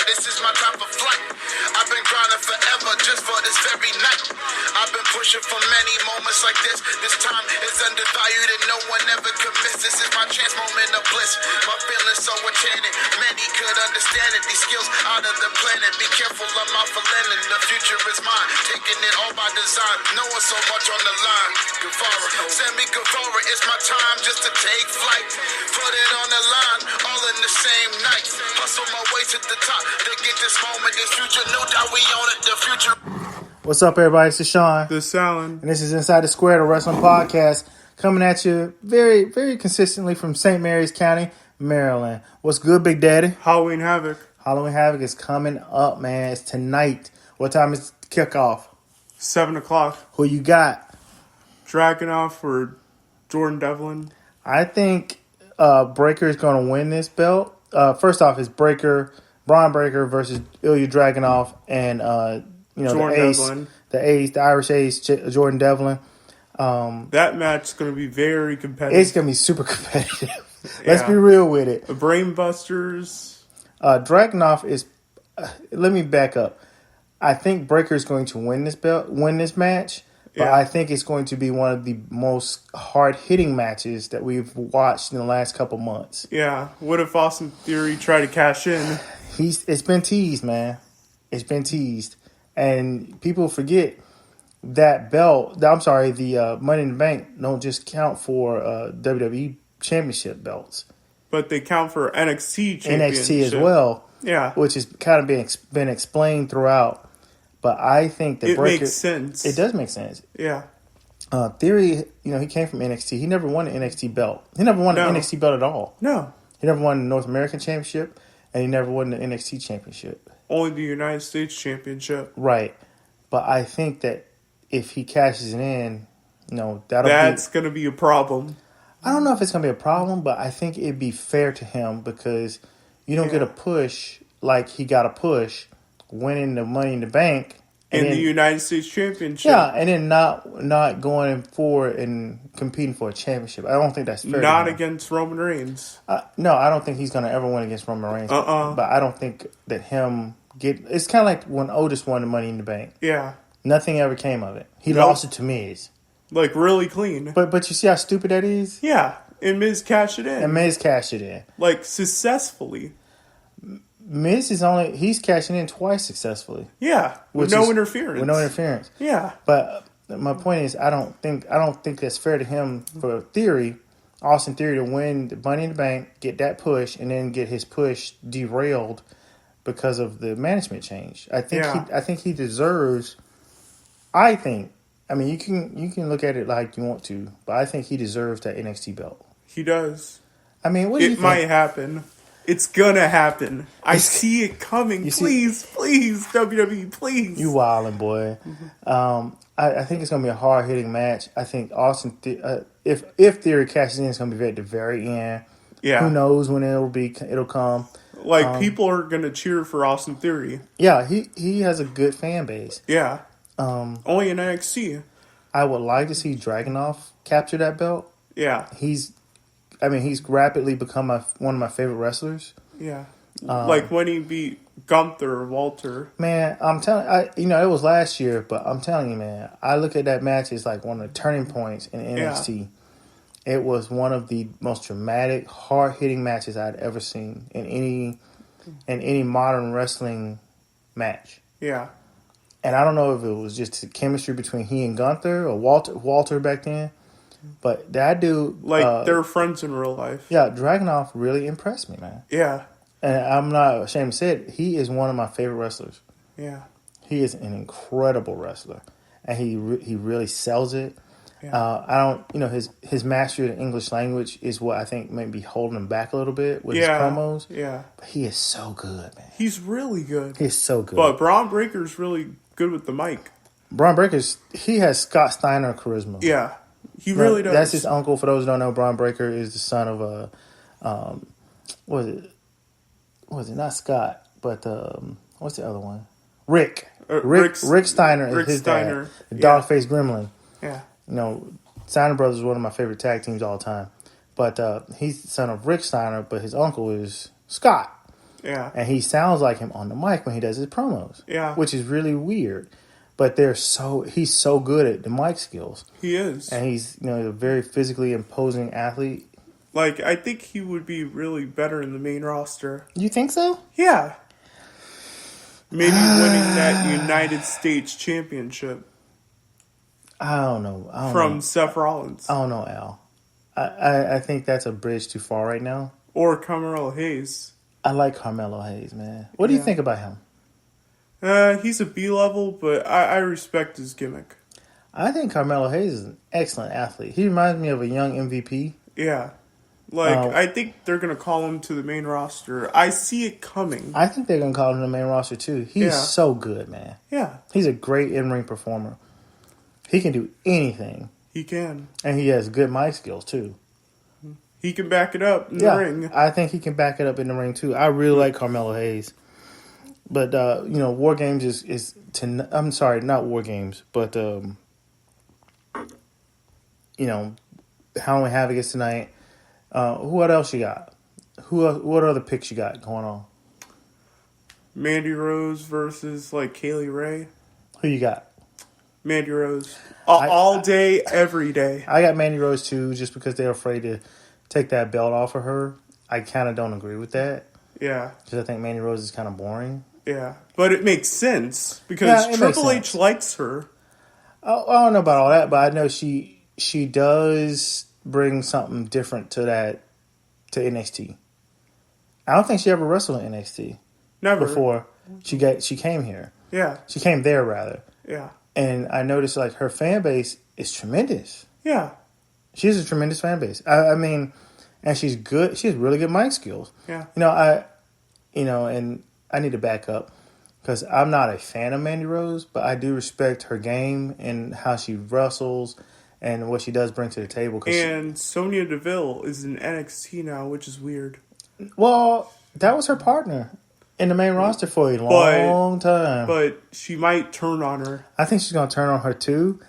this is my time for flight. I've been grinding forever just for this very night. I've been pushing for many moments like this. This time is undervalued and no one ever could miss. This is my chance, moment of bliss. My feelings so enchanted, many could understand it. These skills out of the planet. Be careful, I'm out for landing. The future is mine, taking it all by design. Knowing so much on the line. Guevara, send me Guevara. It's my time just to take flight. Put it on the line, all in the same night. Hustle my way to the top to get this moment, this future. No doubt we own it, the future. What's up, everybody? It's Deshaun. This is Alan. And this is Inside the Square, the Wrestling Podcast, coming at you very, very consistently from St. Mary's County, Maryland. What's good, Big Daddy? Halloween Havoc. Halloween Havoc is coming up, man. It's tonight. What time is kickoff? 7 o'clock. Who you got? Dragunov or Jordan Devlin? I think Breaker is going to win this belt. First off, it's Braun Breaker versus Ilya Dragunov and Jordan the Irish ace, Jordan Devlin. That match is going to be very competitive. It's going to be super competitive. Let's be real with it. The Brain Busters. Dragunov is. Let me back up. I think Breaker is going to win this match, but I think it's going to be one of the most hard-hitting matches that we've watched in the last couple months. Yeah. What if Austin Theory tried to cash in? It's been teased, man. It's been teased. And people forget that belt, the Money in the Bank don't just count for WWE Championship belts. But they count for NXT Championship. NXT as well. Yeah. Which has kind of been explained throughout. But I think that Breaker... It makes sense. It does make sense. Yeah. Theory, he came from NXT. He never won an NXT belt. He never won an NXT belt at all. No. He never won the North American Championship, and he never won the NXT Championship. Only the United States Championship. Right. But I think that if he cashes it in, that's going to be a problem. I don't know if it's going to be a problem, but I think it'd be fair to him because you don't get a push like he got a push winning the Money in the Bank. And the United States Championship. Yeah, and then not going forward and competing for a championship. I don't think that's fair. Not against Roman Reigns. No, I don't think he's going to ever win against Roman Reigns. But I don't think that it's kind of like when Otis won the Money in the Bank. Yeah. Nothing ever came of it. He lost it to Miz. Like, really clean. But you see how stupid that is? Yeah. And Miz cashed it in. Like, successfally. Miz he's cashing in twice successfully. Yeah. With no interference. Yeah. But my point is I don't think that's fair to him for Austin Theory to win the Money in the Bank, get that push, and then get his push derailed because of the management change. I think he deserves. I mean, you can look at it like you want to, but I think he deserves that NXT belt. He does. I mean, what do you think? It might happen. It's gonna happen. I see it coming. Please, WWE, please. You wildin', boy. Mm-hmm. I think it's gonna be a hard hitting match. I think Austin, if Theory cashes in, it's gonna be at the very end. Yeah. Who knows when it'll come? Like people are gonna cheer for Austin Theory. Yeah, he has a good fan base. Yeah. Only in NXT. I would like to see Dragunov capture that belt. Yeah. He's rapidly become one of my favorite wrestlers. Yeah. Like when he beat Gunther or Walter. Man, I'm telling you, it was last year, but I'm telling you, man, I look at that match as like one of the turning points in NXT. Yeah. It was one of the most dramatic, hard-hitting matches I'd ever seen in any modern wrestling match. Yeah. And I don't know if it was just the chemistry between he and Gunther or Walter back then. But that dude... they're friends in real life. Yeah, Dragunov really impressed me, man. Yeah. And I'm not ashamed to say it. He is one of my favorite wrestlers. Yeah. He is an incredible wrestler. And he really sells it. Yeah. His mastery of the English language is what I think may be holding him back a little bit with his promos. Yeah. But he is so good, man. He's really good. He's so good. But Braun Breaker's really good with the mic. Braun Breaker, he has Scott Steiner charisma. Yeah. He really does. That's his uncle. For those who don't know, Braun Breaker is the son of what was it? Not Scott, but what's the other one? Rick. Rick Steiner is his dad. The dog-faced gremlin. Yeah. Steiner Brothers is one of my favorite tag teams all the time. But he's the son of Rick Steiner, but his uncle is Scott. Yeah. And he sounds like him on the mic when he does his promos. Yeah. Which is really weird. But he's so good at the mic skills. He is. And he's, a very physically imposing athlete. Like, I think he would be really better in the main roster. You think so? Yeah. Maybe winning that United States Championship. I don't know. From Seth Rollins. I don't know, Al. I think that's a bridge too far right now. Or Carmelo Hayes. I like Carmelo Hayes, man. What do you think about him? He's a B-level, but I respect his gimmick. I think Carmelo Hayes is an excellent athlete. He reminds me of a young MVP. Yeah. I think they're going to call him to the main roster. I see it coming. I think they're going to call him to the main roster, too. He's so good, man. Yeah. He's a great in-ring performer. He can do anything. He can. And he has good mic skills, too. He can back it up in the ring. I think he can back it up in the ring, too. I really like Carmelo Hayes. But, War Games is I'm sorry, not War Games, but, Halloween Havoc is tonight. What else you got? What other picks you got going on? Mandy Rose versus Kaylee Ray. Who you got? Mandy Rose. All day, every day. I got Mandy Rose too, just because they're afraid to take that belt off of her. I kind of don't agree with that. Yeah. Because I think Mandy Rose is kind of boring. Yeah. But it makes sense because Triple H likes her. I don't know about all that, but I know she does bring something different to NXT. I don't think she ever wrestled in NXT. Never. Before she came here. Yeah. She came there rather. Yeah. And I noticed her fan base is tremendous. Yeah. She has a tremendous fan base. I mean, and she's good. She has really good mic skills. Yeah. And I need to back up because I'm not a fan of Mandy Rose, but I do respect her game and how she wrestles and what she does bring to the table. And Sonya Deville is in NXT now, which is weird. Well, that was her partner in the main roster for a long time. But she might turn on her. I think she's going to turn on her too.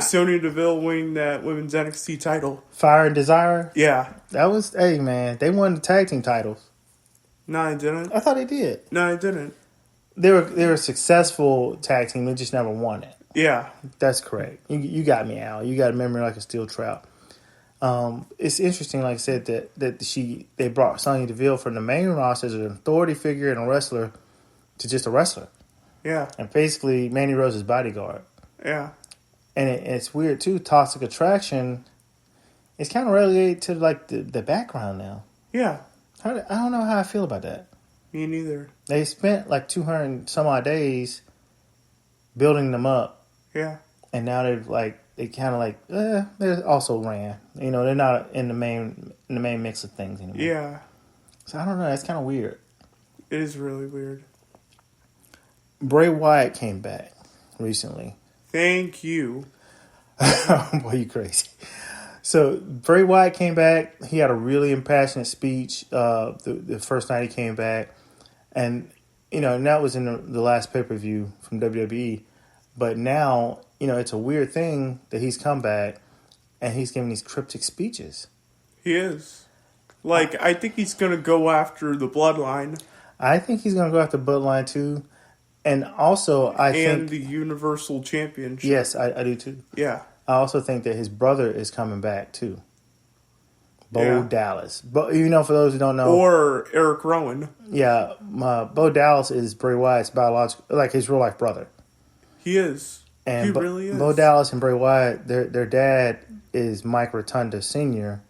Sonya Deville winning that women's NXT title. Fire and Desire? Yeah. That was, hey man, they won the tag team titles. No, they didn't. I thought they did. No, they didn't. They were a successful tag team. They just never won it. Yeah. That's correct. You got me, Al. You got a memory like a steel trap. It's interesting, like I said, that they brought Sonya Deville from the main roster as an authority figure and a wrestler to just a wrestler. Yeah. And basically Mandy Rose's bodyguard. Yeah. And it's weird too. Toxic Attraction is kind of relegated to the background now. Yeah. I don't know how I feel about that. Me neither. They spent 200 some odd days building them up. Yeah. And now they're also ran. They're not in the main mix of things anymore. Yeah. So I don't know. That's kind of weird. It is really weird. Bray Wyatt came back recently. Thank you. Boy, you crazy. So Bray Wyatt came back. He had a really impassioned speech the first night he came back. And, and that was in the last pay-per-view from WWE. But now, it's a weird thing that he's come back and he's giving these cryptic speeches. He is. I think he's going to go after the Bloodline. I think he's going to go after Bloodline too. And also, I think... And the Universal Championship. Yes, I do too. Yeah. I also think that his brother is coming back too. Bo Dallas. But for those who don't know... Or Eric Rowan. Yeah, Bo Dallas is Bray Wyatt's biological... his real-life brother. He is. And he really is. Bo Dallas and Bray Wyatt, their dad is Mike Rotunda Sr.,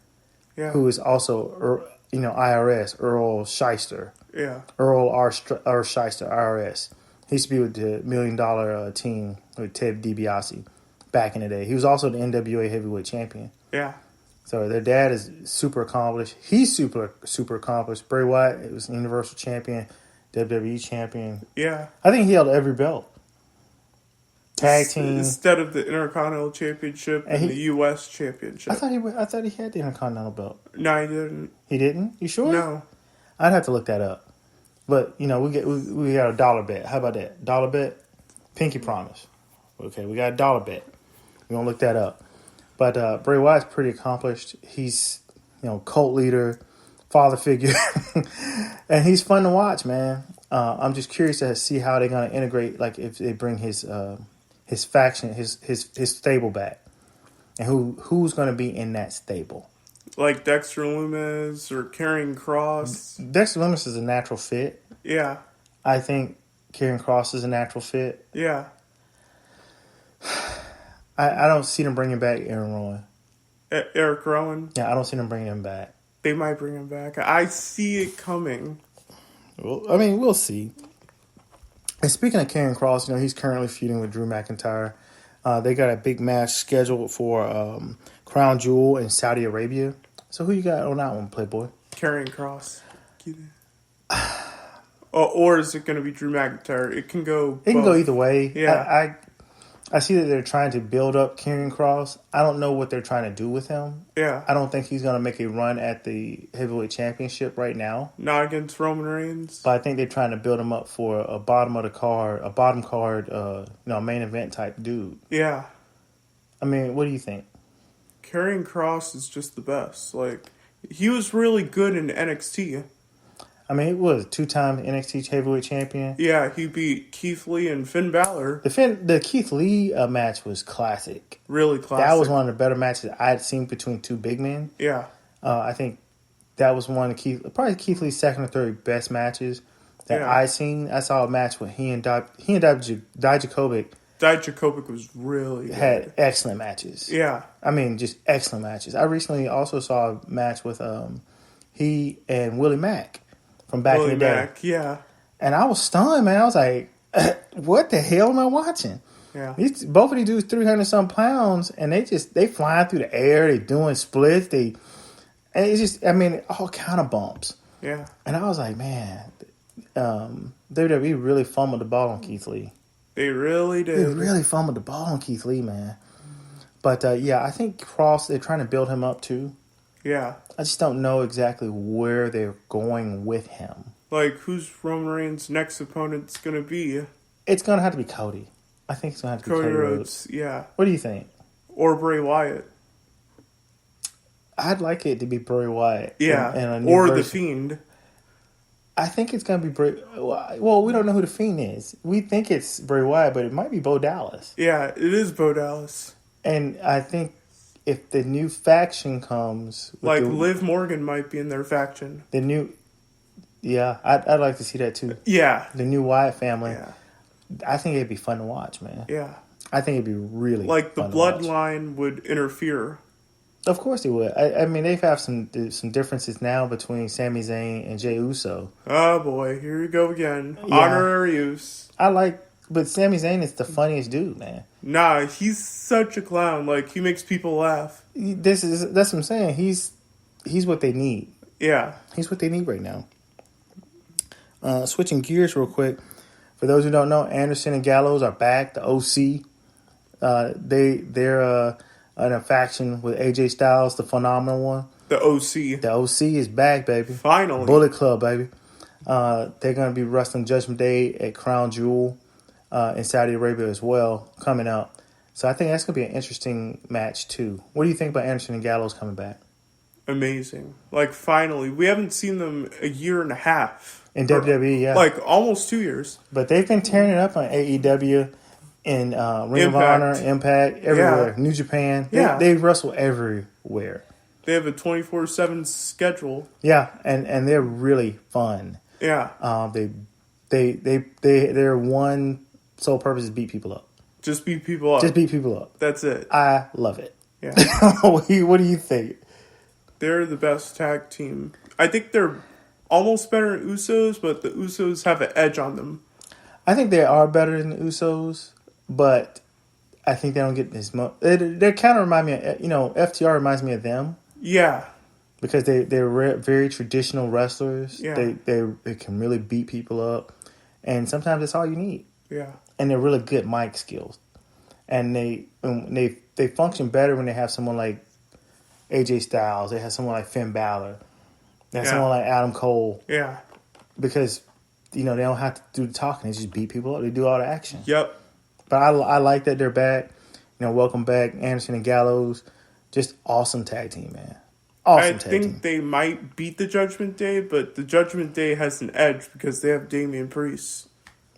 who is also, IRS, Earl Shyster. Yeah. Earl R. Shyster, IRS. He used to be with the $1 Million team with Ted DiBiase back in the day. He was also the NWA Heavyweight Champion. Yeah. So their dad is super accomplished. He's super accomplished. Bray Wyatt was Universal Champion, WWE Champion. Yeah. I think he held every belt. Tag team instead of the Intercontinental Championship and the U.S. Championship. I thought he had the Intercontinental belt. No, he didn't. He didn't? You sure? No. I'd have to look that up. But we got a dollar bet. How about that? Dollar bet, pinky promise. Okay, we got a dollar bet. We're gonna look that up. But Bray Wyatt's pretty accomplished. He's cult leader, father figure, and he's fun to watch, man. I'm just curious to see how they're gonna integrate, like if they bring his faction, his stable back, and who's gonna be in that stable. Like Dexter Lumis or Karrion Kross. Dexter Lumis is a natural fit. Yeah. I think Karrion Kross is a natural fit. Yeah. I don't see them bringing back Aaron Rowan. Eric Rowan? Yeah, I don't see them bringing him back. They might bring him back. I see it coming. Well, I mean, we'll see. And speaking of Karrion Kross, he's currently feuding with Drew McIntyre. They got a big match scheduled for Crown Jewel in Saudi Arabia. So who you got on that one, Playboy? Karrion Kross. Or is it going to be Drew McIntyre? It can go. It can go either way. Yeah. I see that they're trying to build up Karrion Kross. I don't know what they're trying to do with him. Yeah. I don't think he's going to make a run at the heavyweight championship right now. Not against Roman Reigns. But I think they're trying to build him up for a bottom card, main event type dude. Yeah. I mean, what do you think? Karrion Kross is just the best. Like, he was really good in NXT. I mean, he was a 2-time NXT heavyweight champion. Yeah, he beat Keith Lee and Finn Balor. The Keith Lee match was classic. Really classic. That was one of the better matches I had seen between two big men. Yeah. I think that was one of Keith Lee's second or third best matches that I seen. I saw a match with he and Dijakovic. Dijakovic was really good. Had excellent matches. Yeah. I mean, just excellent matches. I recently also saw a match with he and Willie Mack from back in the day. Yeah. And I was stunned, man. I was like, what the hell am I watching? Yeah. Both of these dudes 300-some pounds, and they flying through the air. They doing splits. And it's just, I mean, all kind of bumps. Yeah. And I was like, man, WWE really fumbled the ball on Keith Lee. They really did. They really fumbled the ball on Keith Lee, man. But, I think Kross, they're trying to build him up, too. Yeah. I just don't know exactly where they're going with him. Like, who's Roman Reigns' next opponent's going to be? It's going to have to be Cody. I think it's going to have to be Cody Rhodes. Yeah. What do you think? Or Bray Wyatt. I'd like it to be Bray Wyatt. Yeah. Or version. The Fiend. I think it's going to be Bray. Well, we don't know who the Fiend is. We think it's Bray Wyatt, but it might be Bo Dallas. Yeah, it is Bo Dallas. And I think if the new faction comes... Like, Liv Morgan might be in their faction. The new... Yeah, I'd like to see that, too. Yeah. The new Wyatt family. Yeah. I think it'd be fun to watch, man. Yeah. I think it'd be really like, fun the bloodline would interfere. Of course they would. I mean, they've had some differences now between Sami Zayn and Jey Uso. Oh, boy. Here we go again. Yeah. Honorary use. But Sami Zayn is the funniest dude, man. Nah, he's such a clown. Like, he makes people laugh. That's what I'm saying. He's what they need. Yeah. He's what they need right now. Switching gears real quick. For those who don't know, Anderson and Gallows are back. The OC. They're in a faction with AJ Styles, the phenomenal one. The OC. The OC is back, baby. Finally. Bullet Club, baby. They're going to be wrestling Judgment Day at Crown Jewel in Saudi Arabia as well, coming up. So I think that's going to be an interesting match, too. What do you think about Anderson and Gallows coming back? Amazing. Like, finally. We haven't seen them a year and a half. In WWE, yeah. Like, almost 2 years. But they've been tearing it up on AEW and Ring of Honor, Impact, everywhere. Yeah. New Japan. Yeah. They wrestle everywhere. They have a 24/7 schedule. Yeah, and they're really fun. Yeah. Their one sole purpose is beat people up. Just beat people up. Just beat people up. That's it. I love it. Yeah. What do you think? They're the best tag team. I think they're almost better than Usos, but the Usos have an edge on them. I think they are better than the Usos, but I think they don't get as much. They kind of remind me of, FTR reminds me of them. Yeah. Because they're very traditional wrestlers. Yeah. They can really beat people up. And sometimes that's all you need. Yeah. And they're really good mic skills. And they function better when they have someone like AJ Styles. They have someone like Finn Balor. They have someone like Adam Cole. Yeah. Because, they don't have to do the talking. They just beat people up. They do all the action. Yep. But I like that they're back. Welcome back, Anderson and Gallows. Just awesome tag team, man. Awesome I tag think team. they might beat the Judgment Day, but the Judgment Day has an edge because they have Damian Priest.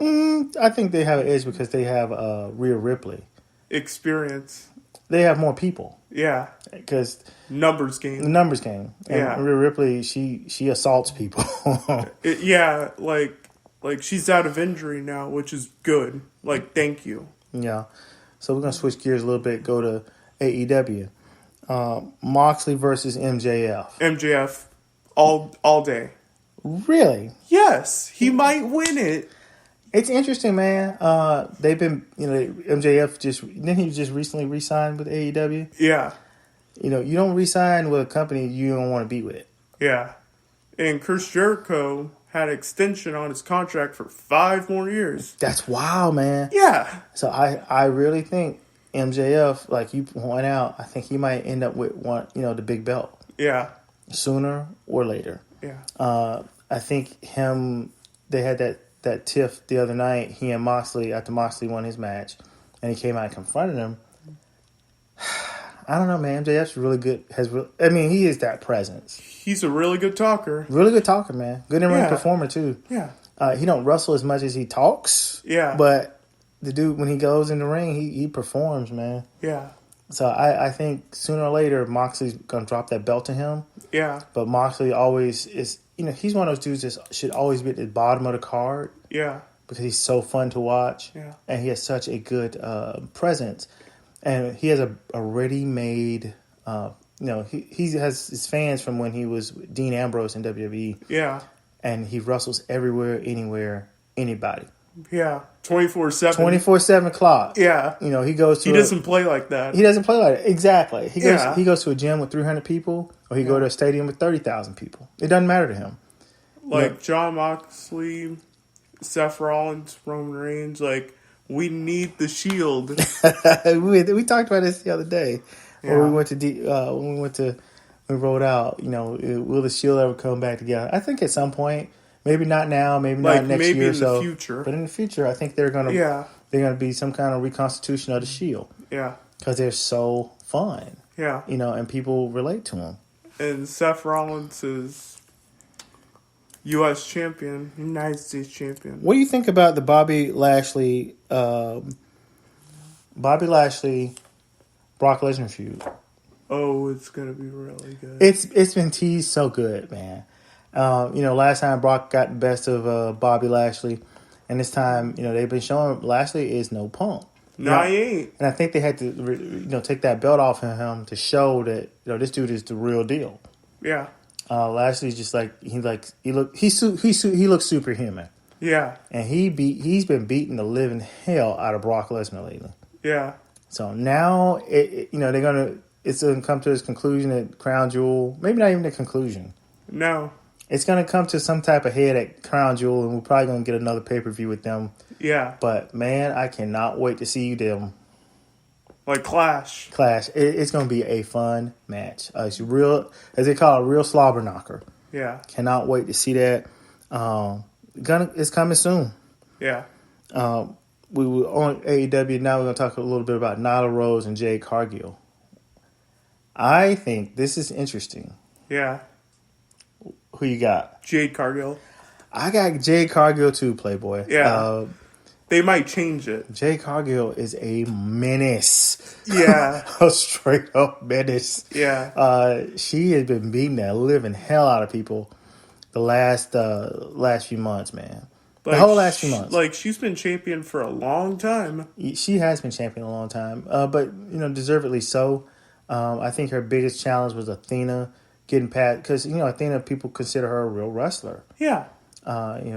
I think they have an edge because they have Rhea Ripley. Experience. They have more people. Yeah. Because numbers the game. numbers game. And Rhea Ripley, she assaults people. Like she's out of injury now, which is good. Like, thank you. Yeah. So we're going to switch gears a little bit, go to AEW. Moxley versus MJF. MJF all day. Really? Yes, he might win it. It's interesting, man. They've been, MJF didn't he just recently re-sign with AEW? Yeah. You don't re-sign with a company you don't want to be with. Yeah. And Chris Jericho had an extension on his contract for 5 more years. That's wild, man. Yeah. So I really think MJF, like you point out, I think he might end up with one, the big belt. Yeah. Sooner or later. Yeah. I think they had that tiff the other night, he and Moxley, after Moxley won his match, and he came out and confronted him. I don't know, man. MJF's really good. He is that presence. He's a really good talker. Really good talker, man. Good in-ring performer, too. Yeah. He don't wrestle as much as he talks. Yeah. But the dude, when he goes in the ring, he performs, man. Yeah. So I think sooner or later, Moxley's going to drop that belt to him. Yeah. But Moxley always is, he's one of those dudes that should always be at the bottom of the card. Yeah. Because he's so fun to watch. Yeah. And he has such a good presence. And he has a ready-made, he has his fans from when he was Dean Ambrose in WWE. Yeah. And he wrestles everywhere, anywhere, anybody. Yeah. 24/7. 24/7 clock. Yeah. He goes to He doesn't play like that. He doesn't play like that. Exactly. Yeah. He goes to a gym with 300 people, or he go to a stadium with 30,000 people. It doesn't matter to him. Like John Moxley, Seth Rollins, Roman Reigns, like, we need the Shield. we talked about this the other day. Yeah. When we rolled out, will the Shield ever come back together? I think at some point, maybe not now, maybe not next year or so. in the future. But in the future, I think they're gonna be some kind of reconstitution of the Shield. Yeah. Because they're so fun. Yeah. And people relate to them. And Seth Rollins is U.S. champion, United States champion. What do you think about the Bobby Lashley, Brock Lesnar feud? Oh, it's gonna be really good. It's been teased so good, man. Last time Brock got the best of Bobby Lashley, and this time, they've been showing Lashley is no punk. No, he ain't. And I think they had to, take that belt off of him to show that this dude is the real deal. Yeah. Lashley's just he looks superhuman. Yeah. And he's been beating the living hell out of Brock Lesnar lately. Yeah. So now it's gonna come to this conclusion at Crown Jewel. Maybe not even the conclusion. No. It's gonna come to some type of head at Crown Jewel, and we're probably gonna get another pay-per-view with them. Yeah. But man, I cannot wait to see them. Like Clash. It's going to be a fun match. It's real, as they call it, a real slobber knocker. Yeah. Cannot wait to see that. It's coming soon. Yeah. We were on AEW. Now we're going to talk a little bit about Nyla Rose and Jade Cargill. I think this is interesting. Yeah. Who you got? Jade Cargill. I got Jade Cargill too, Playboy. Yeah. They might change it. Jade Cargill is a menace. Yeah. A straight up menace. Yeah. She has been beating the living hell out of people the last few months, man. The whole last few months. Like, she's been champion for a long time. She has been champion a long time. But, deservedly so. I think her biggest challenge was Athena getting past, because, Athena, people consider her a real wrestler. Yeah.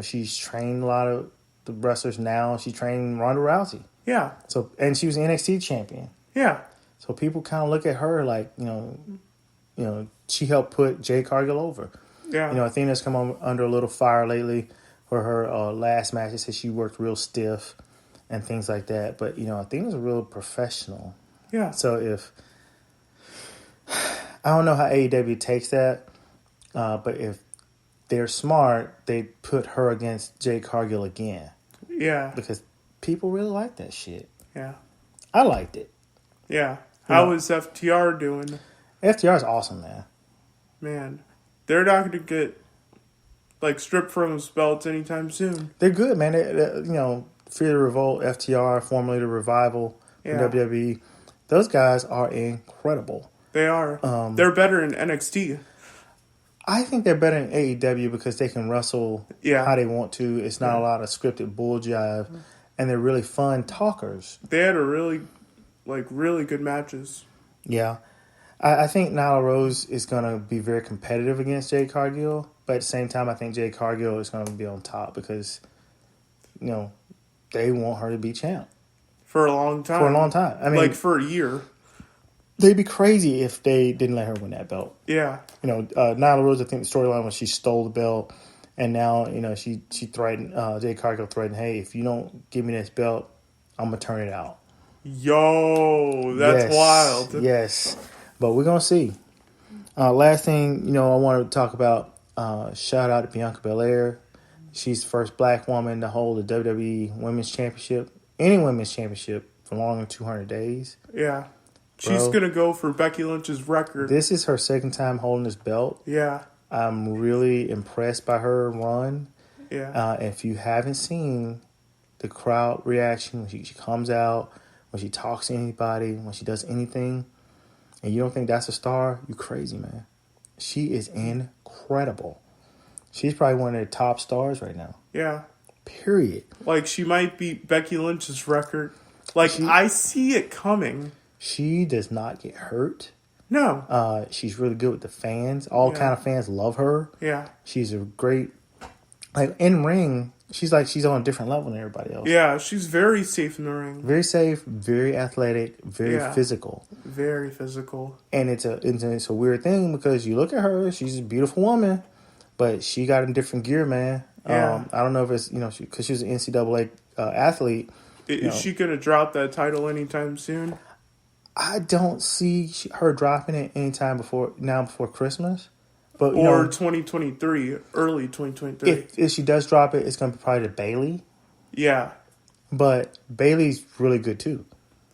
She's trained a lot of the wrestlers now. She trained Ronda Rousey. Yeah. So, and she was an NXT champion. Yeah. So people kind of look at her like, she helped put Jade Cargill over. Yeah. Athena's come under a little fire lately for her last match. They said she worked real stiff and things like that. But, Athena's a real professional. Yeah. So I don't know how AEW takes that, but if they're smart, they put her against Jade Cargill again. Yeah. Because people really like that shit. Yeah. I liked it. Yeah. How is FTR doing? FTR is awesome, man. man, they're not going to get like stripped from those belts anytime soon. They're good, man. Fear the Revolt, FTR, formerly the Revival, from WWE. Those guys are incredible. They are. They're better in NXT. I think they're better in AEW because they can wrestle how they want to. It's not a lot of scripted bull jive, and they're really fun talkers. They had really good matches. Yeah. I think Nyla Rose is going to be very competitive against Jade Cargill, but at the same time, I think Jade Cargill is going to be on top because, they want her to be champ. For a long time. I mean, for a year. They'd be crazy if they didn't let her win that belt. Yeah. Nyla Rose, I think the storyline was she stole the belt, and now, she threatened, Jade Cargill threatened, hey, if you don't give me this belt, I'm going to turn it out. Yo, that's wild. Yes. But we're going to see. Last thing, I want to talk about, shout out to Bianca Belair. She's the first black woman to hold the WWE Women's Championship, any Women's Championship, for longer than 200 days. Yeah. She's going to go for Becky Lynch's record. This is her second time holding this belt. Yeah. I'm really impressed by her run. Yeah. If you haven't seen the crowd reaction when she comes out, when she talks to anybody, when she does anything, and you don't think that's a star, you crazy, man. She is incredible. She's probably one of the top stars right now. Yeah. Period. Like, she might beat Becky Lynch's record. Like, I see it coming. She does not get hurt. No. She's really good with the fans. All kind of fans love her. Yeah. She's a great... Like, in ring, she's on a different level than everybody else. Yeah, she's very safe in the ring. Very safe, very athletic, very physical. Very physical. And it's a weird thing because you look at her, she's a beautiful woman, but she got in different gear, man. Yeah. I don't know if it's, because she's an NCAA athlete. Is she going to drop that title anytime soon? I don't see her dropping it anytime before Christmas. But or 2023, early 2023. If she does drop it, it's going to be probably to Bayley. Yeah. But Bayley's really good too.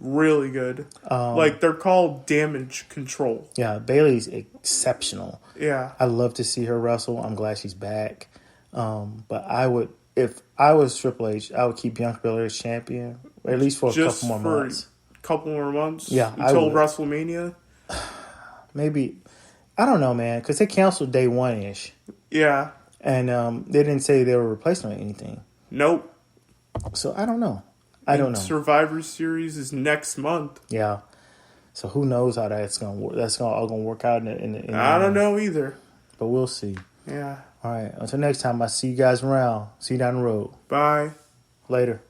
Really good. They're called Damage Control. Yeah, Bayley's exceptional. Yeah. I love to see her wrestle. I'm glad she's back. But if I was Triple H, I would keep Bianca Belair as champion, at least for a couple more months. Couple more months? Yeah. Until WrestleMania? Maybe. I don't know, man, because they canceled day one-ish. Yeah. And they didn't say they were replacing her or anything. Nope. So I don't know. I don't know. Survivor Series is next month. Yeah. So who knows how that's going to work. That's all going to work out in I don't know either. But we'll see. Yeah. All right. Until next time, I see you guys around. See you down the road. Bye. Later.